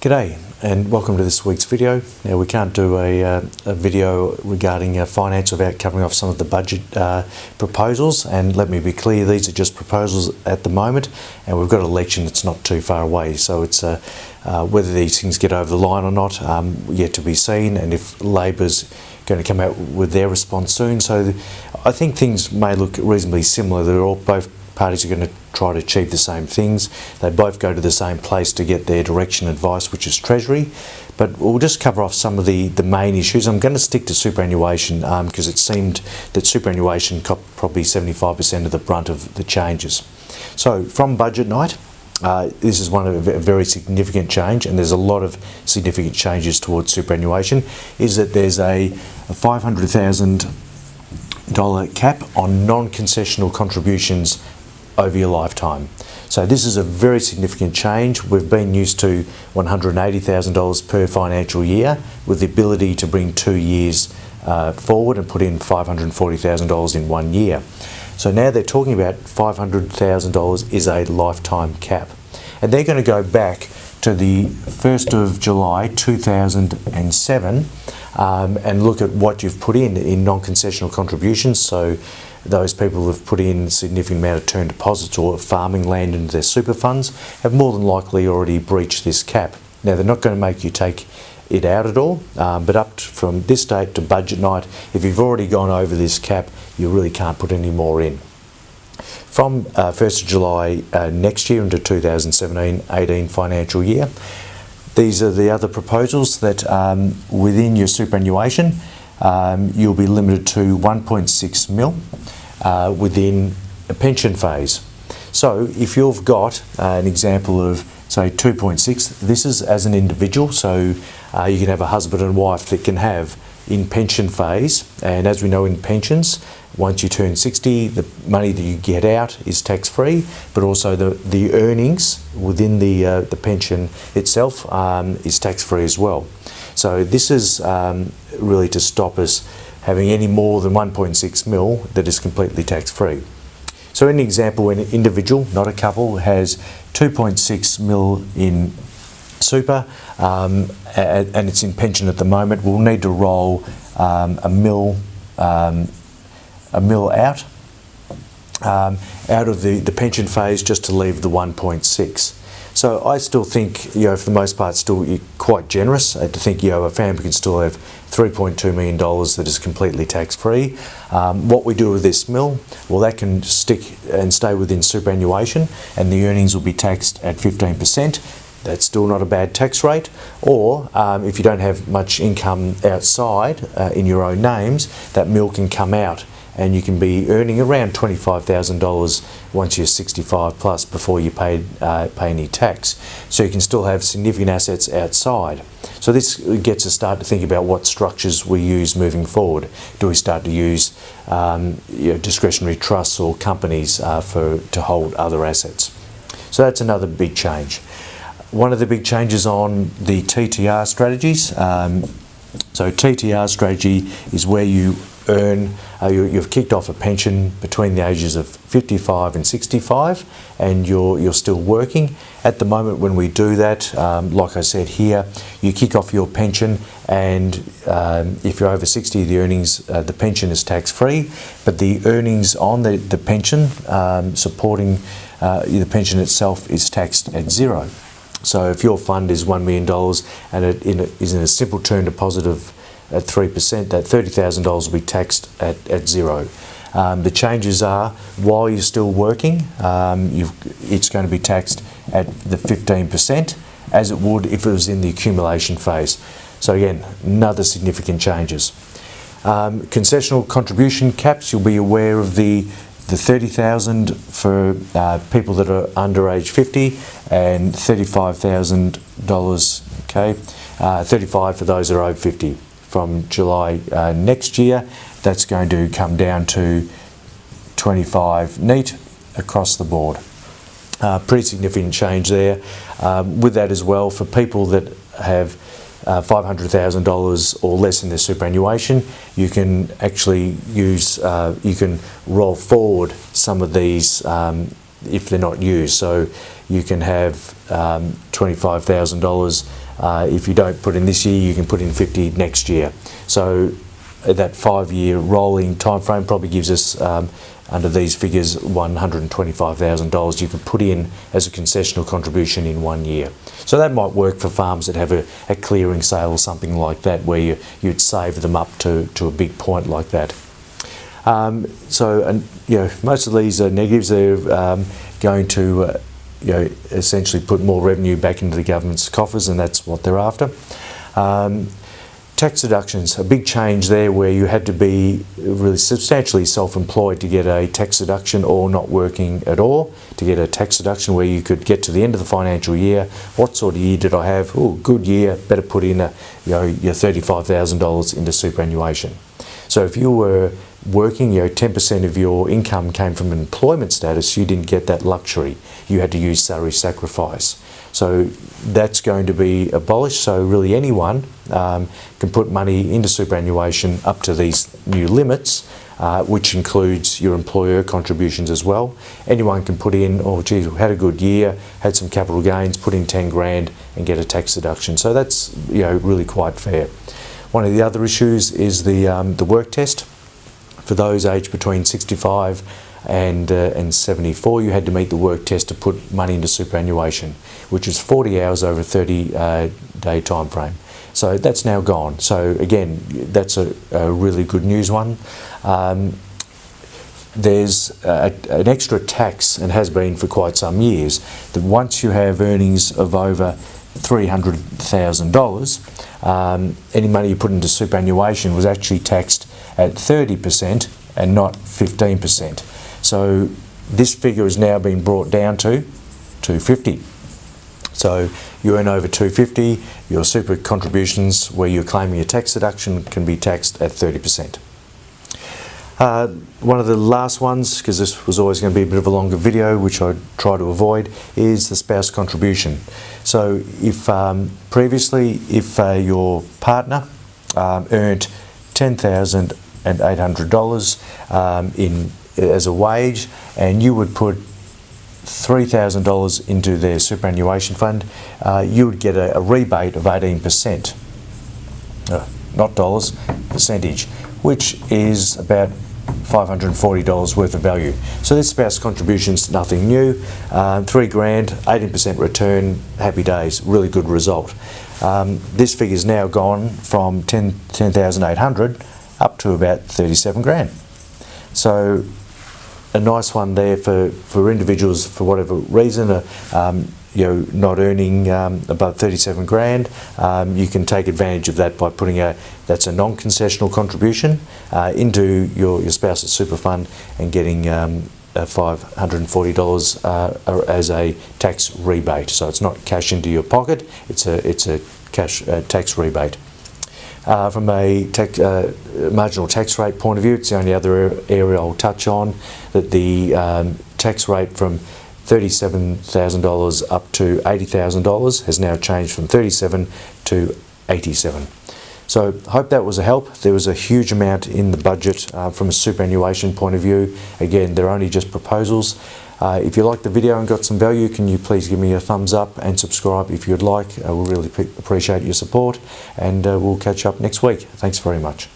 G'day and welcome to this week's video. Now we can't do a video regarding finance without covering off some of the budget proposals, and let me be clear, these are just proposals at the moment and we've got an election that's not too far away, so it's whether these things get over the line or not yet to be seen, and if Labor's going to come out with their response soon. So I think things may look reasonably similar. Both parties are going to try to achieve the same things. They both go to the same place to get their direction advice, which is Treasury. But we'll just cover off some of the main issues. I'm going to stick to superannuation because it seemed that superannuation got probably 75% of the brunt of the changes. So from budget night, this is one of a very significant change, and there's a lot of significant changes towards superannuation, is that there's a $500,000 cap on non-concessional contributions over your lifetime. So this is a very significant change. We've been used to $180,000 per financial year with the ability to bring 2 years forward and put in $540,000 in 1 year. So now they're talking about $500,000 is a lifetime cap. And they're going to go back to the 1st of July 2007 and look at what you've put in non-concessional contributions. So those people who have put in a significant amount of term deposits or farming land into their super funds have more than likely already breached this cap. Now, they're not going to make you take it out at all, but from this date to budget night, if you've already gone over this cap, you really can't put any more in. From 1st of July next year into 2017-18 financial year, these are the other proposals that within your superannuation, you'll be limited to 1.6 mil within a pension phase. So if you've got an example of, say, 2.6, this is as an individual, so you can have a husband and wife that can have in pension phase, and as we know in pensions, once you turn 60, the money that you get out is tax-free, but also the earnings within the pension itself is tax-free as well. So this is really to stop us having any more than 1.6 mil that is completely tax-free. So in an example, an individual, not a couple, has 2.6 mil in super and it's in pension at the moment, we'll need to roll a mil out of the pension phase just to leave the 1.6. So I still think, for the most part, still quite generous to think, a family can still have $3.2 million that is completely tax-free. What we do with this mil, well, that can stick and stay within superannuation, and the earnings will be taxed at 15%. That's still not a bad tax rate. Or if you don't have much income outside in your own names, that mil can come out, and you can be earning around $25,000 once you're 65 plus before you pay any tax. So you can still have significant assets outside. So this gets us start to think about what structures we use moving forward. Do we start to use discretionary trusts or companies to hold other assets? So that's another big change. One of the big changes on the Ttr strategies. So Ttr strategy is where you earn, you've kicked off a pension between the ages of 55 and 65, and you're still working. At the moment when we do that, like I said here, you kick off your pension, and if you're over 60, the earnings, the pension is tax-free, but the earnings on the pension, supporting the pension itself, is taxed at zero. So if your fund is $1 million and it is in a simple term deposit of at 3%, that $30,000 will be taxed at zero. The changes are, while you're still working, it's going to be taxed at the 15%, as it would if it was in the accumulation phase. So again, another significant changes. Concessional contribution caps, you'll be aware of the $30,000 for people that are under age 50 and $35,000, okay, $35,000 for those that are over 50. From July next year, that's going to come down to $25,000 neat across the board. Pretty significant change there. With that as well, for people that have $500,000 or less in their superannuation, you can actually use, you can roll forward some of these if they're not used. So you can have $25,000 if you don't put in this year, you can put in 50 next year. So that 5-year rolling time frame probably gives us, under these figures, $125,000 you can put in as a concessional contribution in 1 year. So that might work for farms that have a clearing sale or something like that, where you'd save them up to a big point like that. Most of these negatives, they're going to essentially put more revenue back into the government's coffers, and that's what they're after. Tax deductions, a big change there, where you had to be really substantially self-employed to get a tax deduction, or not working at all to get a tax deduction, where you could get to the end of the financial year. What sort of year did I have? Oh, good year, better put in your $35,000 into superannuation. So if you were working, 10% of your income came from employment status, you didn't get that luxury. You had to use salary sacrifice. So that's going to be abolished. So really anyone can put money into superannuation up to these new limits, which includes your employer contributions as well. Anyone can put in, oh geez, had a good year, had some capital gains, put in 10 grand and get a tax deduction. So that's really quite fair. One of the other issues is the work test. For those aged between 65 and 74, you had to meet the work test to put money into superannuation, which is 40 hours over a 30-day time frame. So that's now gone. So again, that's a really good news one. There's an extra tax, and has been for quite some years, that once you have earnings of over $300,000, any money you put into superannuation was actually taxed at 30% and not 15%. So this figure has now been brought down to 250. So you earn over 250, your super contributions where you're claiming a tax deduction can be taxed at 30%. One of the last ones, because this was always going to be a bit of a longer video, which I try to avoid, is the spouse contribution. So if previously, if your partner earned $10,800 as a wage, and you would put $3,000 into their superannuation fund, you would get a rebate of 18%, not dollars, percentage, which is about $540 worth of value. So this spouse contribution's nothing new. 3 grand, 18% return, happy days, really good result. This figure's now gone from 10,800 up to about 37 grand. So a nice one there for individuals, for whatever reason, not earning above 37 grand. You can take advantage of that by putting that's a non-concessional contribution into your spouse's super fund, and getting $540 as a tax rebate. So it's not cash into your pocket, it's a cash tax rebate. From a marginal tax rate point of view, it's the only other area I'll touch on, that the tax rate from $37,000 up to $80,000 has now changed from 37 to 87. So I hope that was a help. There was a huge amount in the budget from a superannuation point of view. Again, they're only just proposals. If you liked the video and got some value, can you please give me a thumbs up and subscribe if you'd like. We'll really appreciate your support, and we'll catch up next week. Thanks very much.